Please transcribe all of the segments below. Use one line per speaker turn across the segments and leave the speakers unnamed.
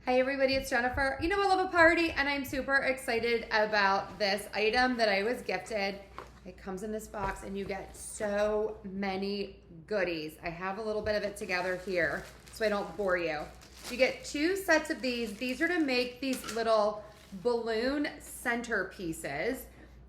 Hi everybody, it's Jennifer. You know I love a party and I'm super excited about this item that I was gifted. It comes in this box and you get so many goodies. I have a little bit of it together here so I don't bore you. You get two sets of these. These are to make these little balloon centerpieces.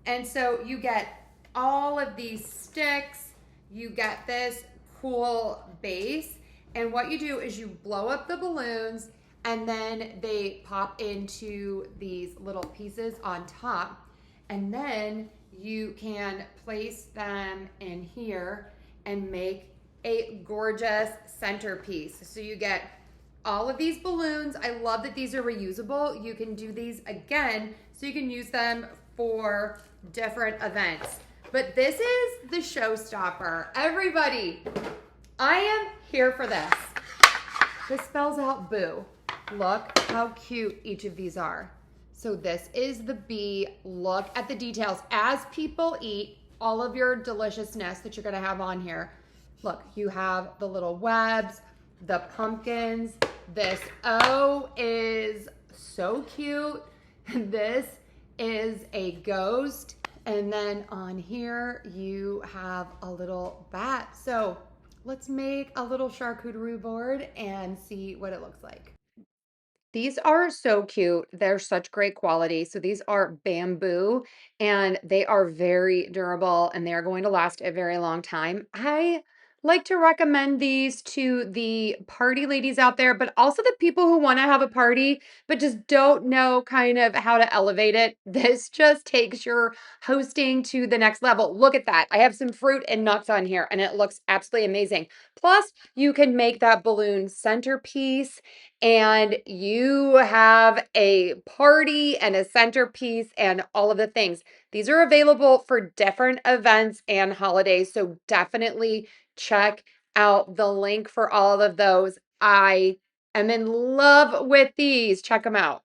And so you get all of these sticks, you get this cool base, and what you do is you blow up the balloons and then they pop into these little pieces on top, and then you can place them in here and make a gorgeous centerpiece. So you get all of these balloons. I love that these are reusable. You can do these again, so you can use them for different events. But this is the showstopper. Everybody, I am here for this. This spells out boo. Look how cute each of these are. So this is the bee. Look at the details. As people eat all of your deliciousness that you're gonna have on here, look, you have the little webs, the pumpkins. This O is so cute. This is a ghost. And then on here, you have a little bat. So let's make a little charcuterie board and see what it looks like. These are so cute. They're such great quality. So these are bamboo and they are very durable and they are going to last a very long time. I like to recommend these to the party ladies out there, but also the people who want to have a party but just don't know kind of how to elevate it. This just takes your hosting to the next level. Look at that. I have some fruit and nuts on here and it looks absolutely amazing. Plus, you can make that balloon centerpiece and you have a party and a centerpiece and all of the things. These are available for different events and holidays, so definitely check out the link for all of those. I am in love with these. Check them out.